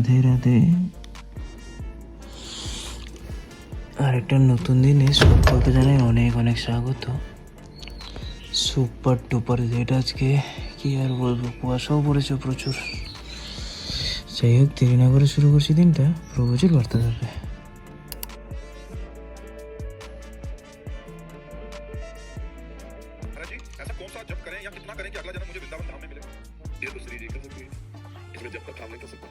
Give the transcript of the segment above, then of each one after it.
রাধে রাধে। আর একটা নতুন দিনে সকলকে জানাই অনেক অনেক স্বাগত। সুপার টুপার ডেট আজকে, কি আর বলবো, কুয়াশাও পড়েছে প্রচুর। যাই হোক, দেরি না করে শুরু করছি দিনটা, প্রচুর বার্তা যাবে। ऐसा कौन सा जब करें या कितना करें कि अगला जन्म मुझे वृंदावन धाम में मिले? ये तो श्री जी कर सकती है, इसमें जब तक काम नहीं कर सकता।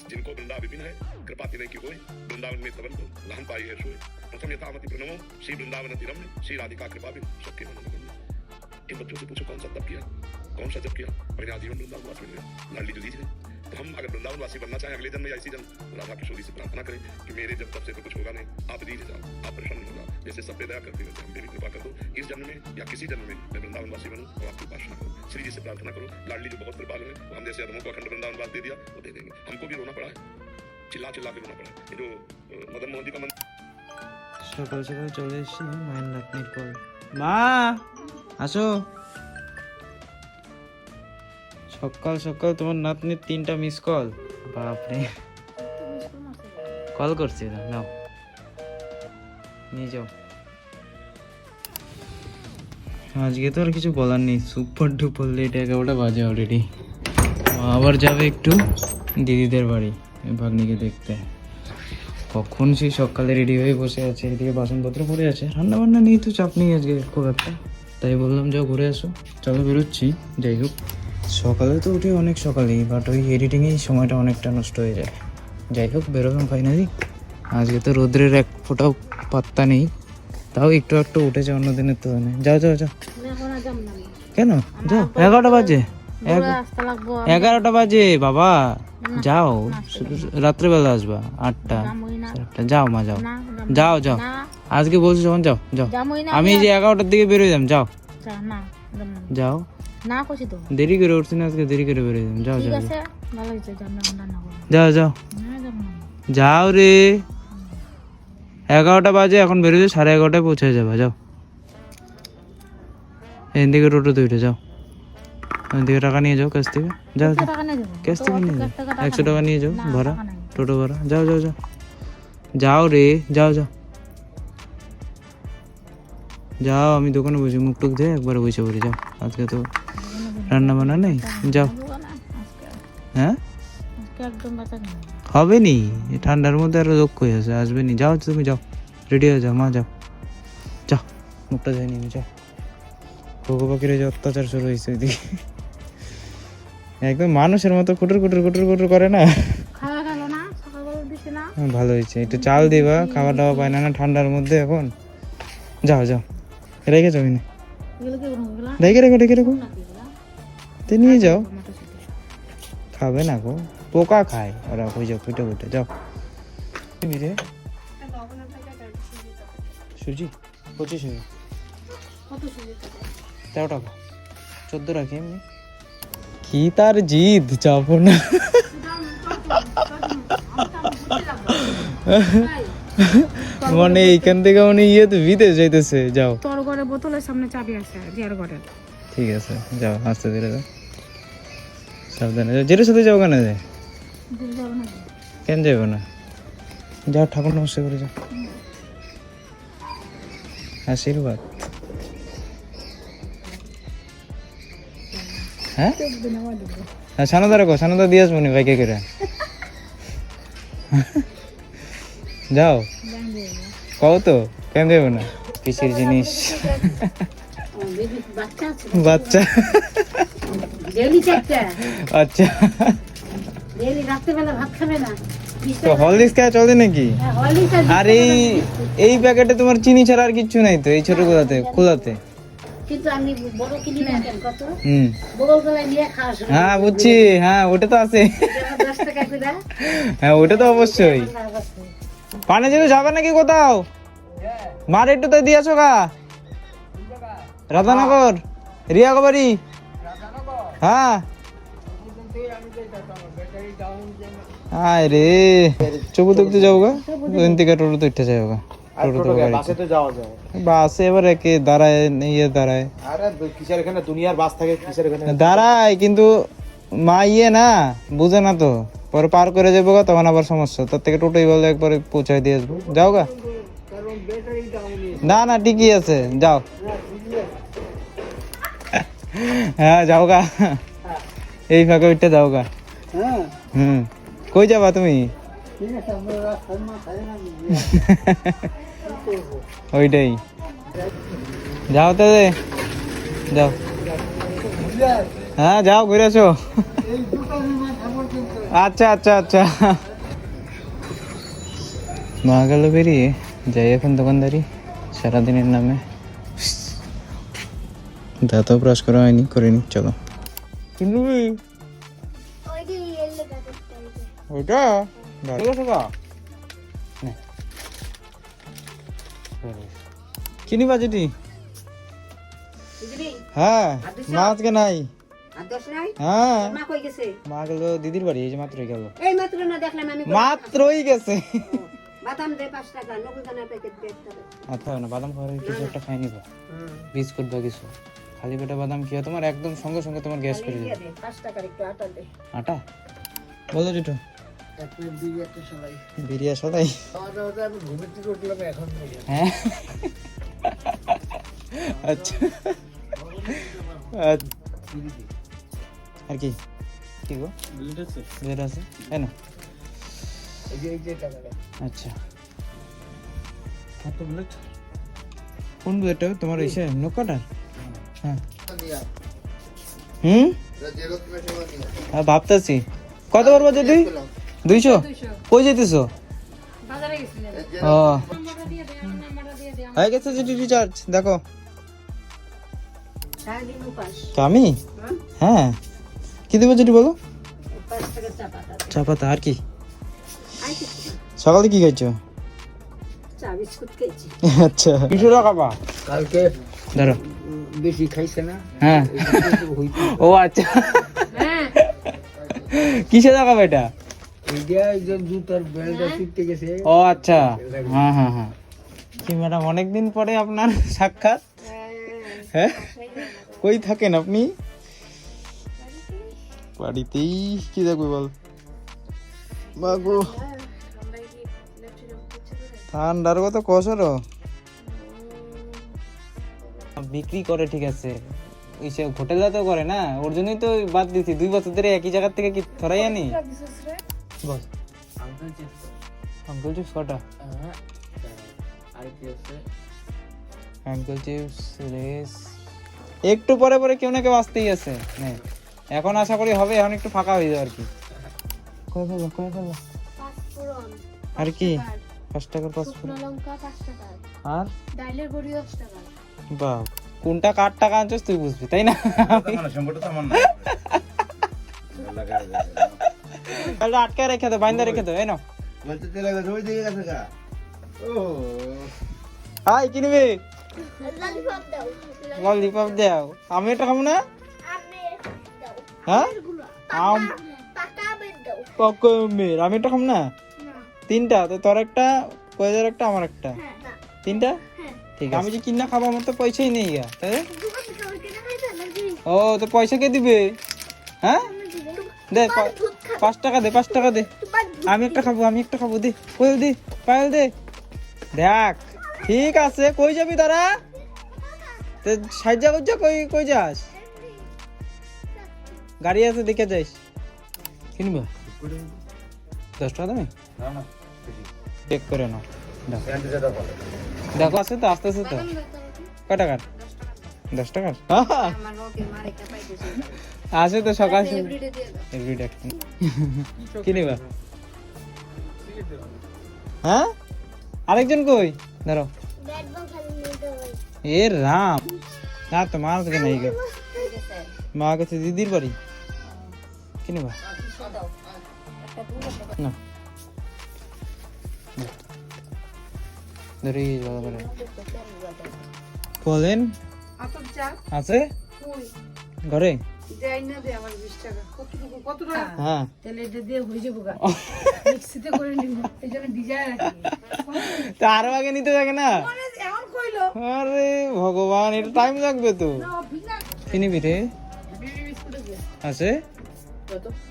जिनको वृंदा विपिन है, कृपा तिनय की होए, वृंदावन में तवन को लहन पाई है सोए। प्रथम यथामति प्रणमो श्री वृंदावन रम्य, श्री राधिका कृपा बिन सबके मन में। इन बच्चों से पूछो कौन सा तप किया, कौन सा जप किया, मैंने आजीवन वृंदावन वास मिल गया। लाडली जल्दी है, तो हम अगर वृंदावन वासी बनना चाहें अगले जन्म या इसी जन्म, राधा किशोरी से प्रार्थना करें कि मेरे जब तब से तो कुछ होगा नहीं, आप दीजिए जाओ, आप प्रसन्न होगा। जैसे सब पे दया करते वैसे हम पे भी कृपा कर दो। इस जन्म में या किसी जन्म में मैं वृंदावन वासी बनूं और आपकी उपासना करूं। श्री जी से प्रार्थना करो। लाडली जो बहुत कृपालु है, वो हम जैसे अधमों को अखंड वृंदावन वास दे दिया, वो दे देंगे। हमको भी रोना पड़ा है, चिल्ला चिल्ला के रोना पड़ा है। ये जो मदन मोहन जी का সকাল সকাল চলে এসেছি মায়ের নাতনির কল। মা আসো। সকাল সকাল তোমার নাতনির 3টা মিস কল। বাপরে, কল করছি, নাও নিয়ে যাও। আজকে তো আর কিছু বলার নেই, সুপার ডুপার লেট, 11টা বাজে অলরেডি। আবার যাবে একটু দিদিদের বাড়ি ভাগ্নিকে দেখতে। কখন সেই সকালে রেডি হয়ে বসে আছে, এদিকে বাসনপত্র পড়ে আছে, রান্না বান্না নেই তো চাপ নেই আজকে খুব একটা, তাই বললাম যাও ঘুরে আসো। চলো বেরোচ্ছি। যাই হোক, সকালে তো উঠে অনেক সকালেই, বাট ওই এডিটিংয়েই সময়টা অনেকটা নষ্ট হয়ে যায়। যাই হোক, বেরোলাম ফাইনালি। আজকে তো রোদ্রের এক ফোঁটাও পাত্তা নেই, তাও একটু একটু উঠেছে অন্য দিনের তুলনায়। যাও যাও যাও। কেন যাও, 11টা বাজে, 11টা বাজে বাবা। যাও, রাত্রেবেলা আসবা 8টা। যাও মা, যাও যাও যাও, আজকে বলছি যখন যাও যাও। আমি যে 11টার দিকে বেরোয় যাম, যাও যাও। দেরি করে উঠছি না আজকে, দেরি করে বেরোয় যাম। যাও যাও যাও যাও যাও রে। 11টা বাজে, এখন বেরোচ্ছে, 11:30টায় পৌঁছে যাবা। যাও, এদিকে টোটোতে উঠে যাও, এদিকে টাকা নিয়ে যাও ক্যাশ থেকে। যাও ক্যাশ থেকে নিয়ে যাও, 100 টাকা নিয়ে যাও ভাড়া, টোটো ভাড়া। যাও যাও যাও যাও রে, যাও যাও যাও। আমি দোকানে বসে মুখ টুক দিয়ে একবার বসে পড়ি। যাও, আজকে তো রান্না বান্না নেই। যাও। হ্যাঁ হবে নি, ঠান্ডার মধ্যে আরো দক্ষ হয়ে আছে, আসবে নি। যাও তুমি, যাও রেডি হয়ে যাও মা, যাও যাও, মুখটা যাই নি, যাও। ঘুঘু পাখির যে অত্যাচার শুরু হয়েছে ওইদিকে, একদম মানুষের মতো কুটুর কুটুর কুটুর কুটুর করে না। ভালো হয়েছে, একটু চাল দিবা, খাওয়া দাওয়া পায় না না ঠান্ডার মধ্যে এখন। যাও যাও, রেখে যাও, রেখে রেখো রেখে রেখো, নিয়ে যাও। খাবে না গো, পোকা খায় ওরা, হয়ে যাও ফুটে ফুটে। যাও রে, সুজি 25 13 টাকা, 14 রাখি এমনি। কি তার জিদ, যাবো না। মানে এইখান থেকে মানে তো বিদেশ যাইতেছে। যাও, তোর ঘরে বোতলের সামনে চাবি আছে, জিয়ার ঘরে। ঠিক আছে, যাও আস্তে ধীরে যাও, সাবধানে যাও। জেরের সাথে যাও, কেন যায়, কেন যাবো না? যাও, ঠাকুর নমস্কার করে যাও, আশীর্বাদ। হ্যাঁ হ্যাঁ, সানদা রাখো, সানদা দিয়ে আসবো নি বাইকে করে। যাও, কও তো কেন দেবো না, কিসের জিনিস, বাচ্চা। আচ্ছা, তো হলদিক্স খাওয়া চলে নাকি? আর এই প্যাকেটে তোমার চিনি ছাড়া আর কিচ্ছু নাই তো, এই ছোট খোলাতে। হ্যাঁ বুঝছি, হ্যাঁ ওটা তো আছে, হ্যাঁ ওটা তো অবশ্যই। পানি যেতে যাবে নাকি কোথাও? মার একটু তো দিয়েছো গা, রাধানগর রিয়া বাড়ি। হ্যাঁ আয় রে, চবু দেখতে যাবো গা, ওখান থেকে টোটো তো উঠে যাবো গা। বাসে এবার একে দাঁড়ায়, ইয়ে দাঁড়ায়, দাঁড়ায় কিন্তু মা ইয়ে না, বুঝে না তো, পরে পার করে যাবো গা, তখন আবার সমস্যা। তার থেকে টোটোই বলে একবারে পৌঁছায় দিয়ে আসবো। যাও গা। না না ঠিকই আছে, যাও। হ্যাঁ যাও গা, এই ফাঁকে উঠতে যাও গা। হুম, কই যাবা তুমি? ওইটাই, যাও তাহলে, যাও। হ্যাঁ যাও, ঘুরে আসো। আচ্ছা আচ্ছা আচ্ছা। মা গেল বেরিয়ে, যাই এখন দোকানদারি সারাদিনের নামে। দাঁতও ব্রাশ করা হয়নি, করে নি, চলো। কিনবি ওইটা? কিনি বাজেটি? হ্যাঁ, মা আজকে নাই। হ্যাঁ, মা গেল দিদির বাড়ি, এই যে মাত্রই গেল। মাত্রই গেছে। আচ্ছা না, বাদাম খাওয়ার কিছু একটা খাই নিবা, বিস্কুট বা কিছু। খালি পেটে বাদাম খেয়ে তোমার একদম সঙ্গে সঙ্গে তোমার গ্যাস করে যাবে। আটা বলো যেটা বিরিয়া সদাই। হ্যাঁ আচ্ছা, আর কি কি গো ব্লেড আছে তাই না? আচ্ছা, কোন ব্লেডটা তোমার? এসে নৌকাটার? হ্যাঁ ভাবতেছি কত করবো যদি 200। কই যেতেছো? ও হয়ে গেছে যেটি রিচার্জ, দেখো। আমি হ্যাঁ কি দেবো যেটি বলো? চা পাতা। আর কি? সকালে কি খাইছো? আচ্ছা, 200 টাকা পা কালকে ধরো, বেশি খাইছে না? হ্যাঁ ও আচ্ছা, কিসে টাকা বেটা? ও আচ্ছা, হ্যাঁ হ্যাঁ হ্যাঁ। কি ম্যাডাম, অনেকদিন পরে আপনার সাক্ষাৎ। হ্যাঁ, কই থাকেন আপনি? বাড়িতেই। কি দেখবো বল? বাবু ঠান্ডার কথা কসর বিক্রি করে, ঠিক আছে, এইসব হোটেলে তো করে না, ওর জন্যই তো বাদ দিছি। 2 বছর ধরে একই জায়গা থেকে কি ধরাই আনি। বল আঙ্কেল চিপস কটা? আঙ্কেল চিপস লেস একটু পরে পরে কেউ না কেউ আসতেই আছে। হ্যাঁ, এখন আশা করি হবে, এখন একটু ফাঁকা হয়ে যাবে আর কি। কয় ফেলবো আর কি? 5 টাকার 5 আর ডাইলের বড়ি 10 টাকা। বাহ, কোনটা কার টাকা আনছস তুই বুঝবি, তাই না? আটকে রেখে দো, বাইন্দা রেখে দো। এই নাও, হাই কিনবি? ললিপপ দাও। আমি এটা খাবো না। হ্যাঁ, আমি এটা খাবো না। 3টা তো, তোর একটা, কয়েদের একটা, আমার একটা, 3টা। ঠিক আছে, আমি যে কিনা খাবো, আমার তো পয়সাই নেই গা। ও তো পয়সা কে দিবে? হ্যাঁ দে, 5 টাকা দে, 5 টাকা দে। আমি একটা খাবো, দে কোয়েল দে, পায়েল দে। দেখ ঠিক আছে, কই যাবি তারা? সাইজা কই কই যাস? গাড়ি আছে, দেখে যাইস। কিনবা 10 টাকা দামে চেক করে নাও। দেখো আছে তো, আস্তে আস্তে তো। কয় টাকার? 10 টাকার আছে তো, সকাল এভরিডে কিনবা। হ্যাঁ, আরেকজন কই? ধরো এ রাম, না তো মার থেকে নাই গো, মা কাছে দিদির বাড়ি। কিনবা না, ধরে ভালো করে বলেন। আছে ঘরে? হ্যাঁ, আরো আগে নিতে থাকে না। আরে ভগবান, এটা টাইম লাগবে তো। কিনিবি রে? আছে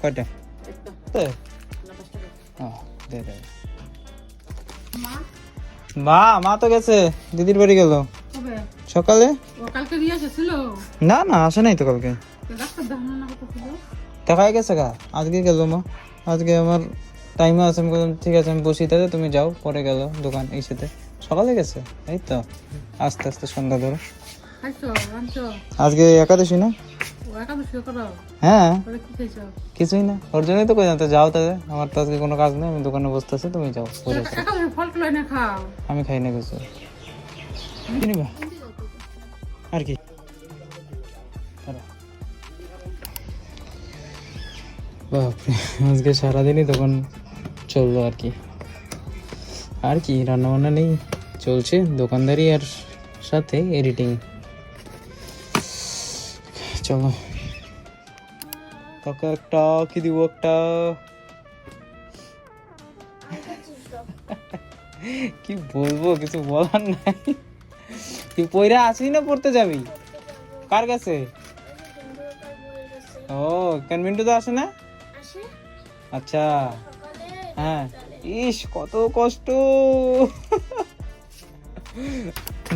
কয়টা? দে দে। মা তো গেছে, দিদির বাড়ি গেল সকালে। না না আসে নাই তো কালকে, দেখাই গেছে গা, আজকে গেল মা। আজকে আমার টাইম আছে, আমি বললাম ঠিক আছে আমি বসি, তাহলে তুমি যাও, পরে গেল দোকান এই সাথে, সকালে গেছে। এই তো আস্তে আস্তে সন্ধ্যা ধরো। আজকে একাদশী না? হ্যাঁ কিছুই না, ওর জন্যই তো কইলাম তো যাও তাহলে, আমার তো আজকে কোনো কাজ নেই, আমি দোকানে বসতে আছি, তুমি যাও। আমি খাই না কিছু, কি নিবা আর কি। বাপরে, আজকে সারাদিনই তখন চললো আর কি। আর কি রান্না বান্না নেই, চলছে দোকানদারি আর সাথে এডিটিং। চলো কাকা একটা কি দিব একটা, কি বলবো কিছু বলার নাই। তুই পয়রা আসি না পড়তে যাবি? কার কাছে? ও কেন মিন্টু তো আসে না? আচ্ছা হ্যাঁ, ইস কত কষ্ট।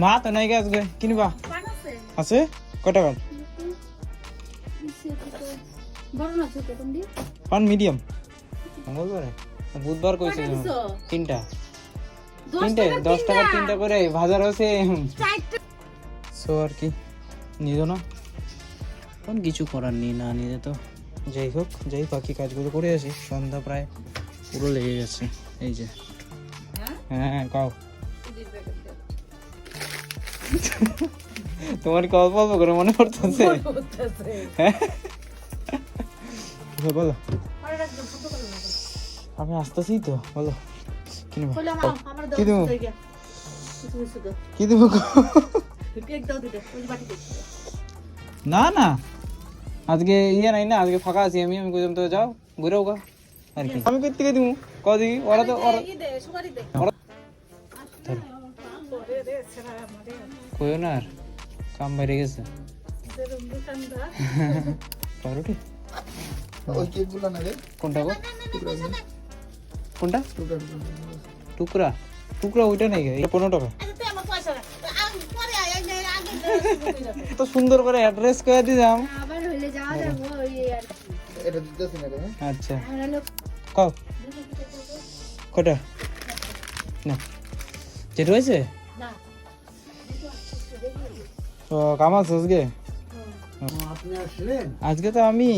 মা তো নাই আসবে, কিনবা আছে কটা কার? পান মিডিয়াম মঙ্গলবারে বুধবার কইছে তিনটা 10 টাকা 3টা করে বাজার আছে। সো আর কি নিল না, কোন কিছু করার নেই, না নিলে তো যাই হোক, যাই বাকি কাজগুলো করে আসি। সন্ধ্যা প্রায় পুরো লেগে গেছে। এই যে হ্যাঁ কাও তোমার কি অল্প অল্প করে মনে পড়তেছে? বলো আমি আসতেছি তো, বলো কি নেবো? কি দেবো কি দেবো? না না আজকে ইয়ে নাই না, আজকে ফাঁকা আছি আমি। আমি কইলাম তো যাও ঘুরেও গা আর কি। আমি কই থেকে দিমু কদি, ওরা তো কইও না আর, কাম বাইরে গেছে। পাউরুটি ওই কেকগুলো না রে, কোনটা গো? কোনটা টুকরা? টুকরা ওইটা নাই, এটা 15 টাকা। তো সুন্দর করে অ্যাড্রেস করে দিলাম। আচ্ছা কও কটা না যেটা হয়েছে? ও কামাল আজকে? আজকে তো আমি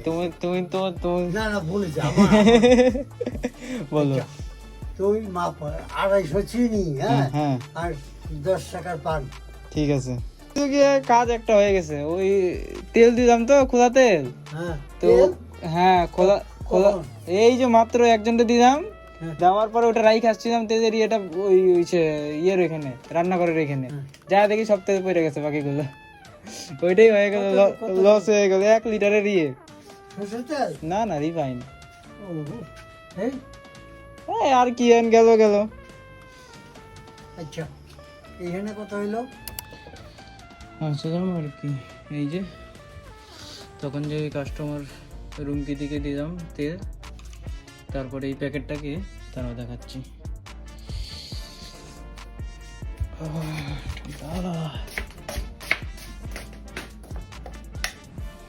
তুমি তুমি তো বলো। তুই মাপ 250 চিনি, হ্যাঁ আর 10 টাকার পান। ঠিক আছে, কাজ একটা হয়ে গেছে। ওই তেল দিলাম তো, খোলা তেল। তো হ্যাঁ খোলা খোলা, এই যে মাত্র একজনটা দিলাম, দেওয়ার পরে ওটা রাইখ আসছিলাম তেলের ইয়েটা ওই ইয়ের এখানে, রান্নাঘরের এখানে, যা দেখি সব তেল পড়ে গেছে বাকিগুলো। ওইটাই হয়ে গেল, লস হয়ে গেল 1 লিটারের ইয়ে। না না রিফাইন। আর কি গেল গেল। আচ্ছা এখানে কত হইলো? আসলাম আর কি, এই যে তখন যে কাস্টমার রুমকি দিকে দিলাম তেল, তারপরে এই প্যাকেটটাকে তারাও দেখাচ্ছি।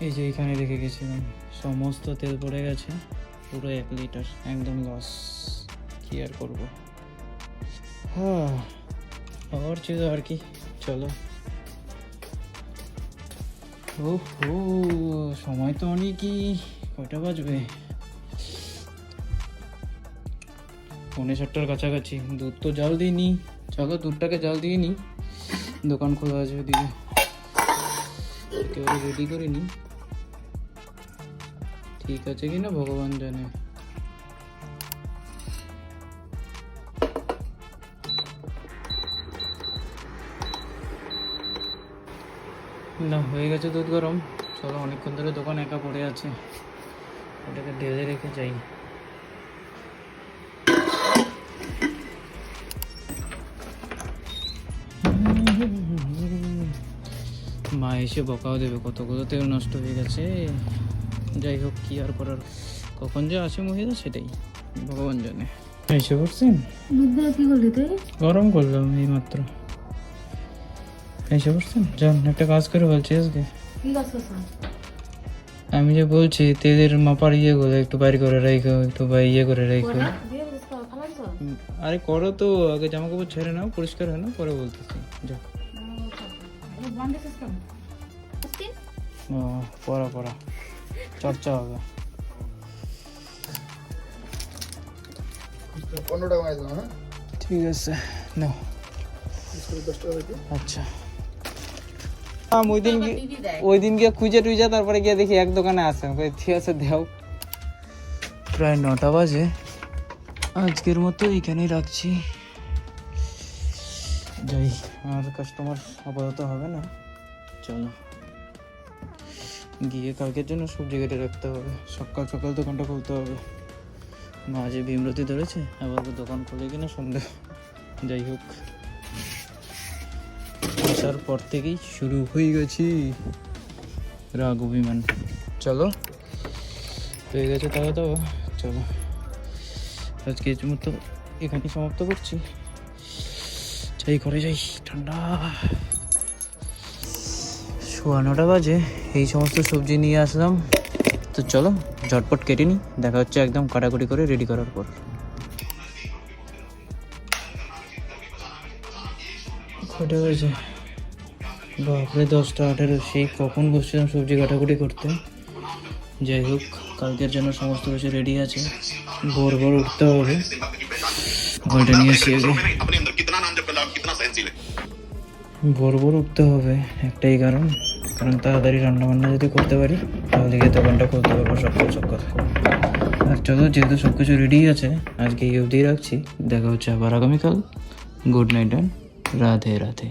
এই যে এখানে রেখে গেছিলাম, সমস্ত তেল পড়ে গেছে পুরো 1 লিটার, একদম লস। কি আর করবো, হ্যাঁ আর ছিল আর কি। চলো ও সময় তো অনেকই, কয়টা বাজবে? 7:45 কাছাকাছি। দুধ তো জাল দিইনি, চলো দুধটাকে জাল দিয়ে নি, দোকান খোলা আছে ওদিকে, একেবারে রেডি করে নি। ঠিক আছে কিনা ভগবান জানে। না হয়ে গেছে দুধ গরম। চলো অনেকক্ষণ ধরে দোকান একা পড়ে আছে, ওটাকে ঢেলে রেখে যাই। মা এসে বকাও দেবে, কতগুলো তেল নষ্ট হয়ে গেছে। যাই হোক কি আর করার, কখন যে আসে মহিলা সেটাই ভগবান জানে। এসে পড়ছেন? কি করলি তুই? গরম করলাম এই মাত্র। এসে পড়ছেন? যান একটা কাজ করে বলছি আজকে। কি কাজ করছিস? আমি যে বলছি তেলের মাপার ইয়েগুলো একটু বাইর করে রেখো, একটু ইয়ে করে রেখো। আরে করো তো, আগে জামা কাপড় ছেড়ে নাও, পরিষ্কার হয় না, পরে বলতেছি। যাও। ও পড়া পড়া চর্চা হবে। 15 টাকা মাইজ না। ঠিক আছে নাও। 10 টাকা দিতে। আচ্ছা ওই দিন গিয়ে খুঁজে টুইজা তারপরে গিয়ে দেখি এক দোকানে আছে। ঠিক আছে দেও। প্রায় 9টা বাজে। আজকের মতো এইখানেই রাখছি। যাই, আর কাস্টমার আপাতত হবে না। চলো গিয়ে কালকের জন্য সবজি কেটে রাখতে হবে। সকাল সকাল দোকানটা খুলতে হবে। মাঝে ভীমরতি ধরেছে, আবার দোকান খুলে কিনা সন্দেহ। যাই হোক, আসার পর থেকেই শুরু হয়ে গেছি রাগ অভিমান। চলো হয়ে গেছে তাও তো। চলো আজকে এর মতো এখানেই সমাপ্ত করছি। যাই করে যাই, ঠান্ডা। 9:15 বাজে। এই সমস্ত সবজি নিয়ে আসলাম। তো চলো ঝটপট কেটে নিই, দেখা হচ্ছে একদম কাটাকুটি করে রেডি করার পর। কটা হয়েছে? বাপরে 10টা 18। সেই কখন বসছিলাম সবজি কাটাকুটি করতে। যাই হোক, কালকের জন্য সমস্ত কিছু রেডি আছে। ভোর ভোর উঠতে হবে। ওইটা নিয়ে এসে अपने अंदर कितना नाम जप कर कितना सहनशील है। ভোর ভোর উঠতে হবে, একটাই কারণ তাড়াতাড়ি রান্নাবান্না যদি করতে পারি তাহলে গিয়ে দোকানটা খুলতে পারবো সকাল সকাল। আর চলো, যেহেতু সব কিছু রেডি আছে আজকে এই অবধি রাখছি। দেখা হচ্ছে আবার আগামীকাল। Good night and Radhe Radhe.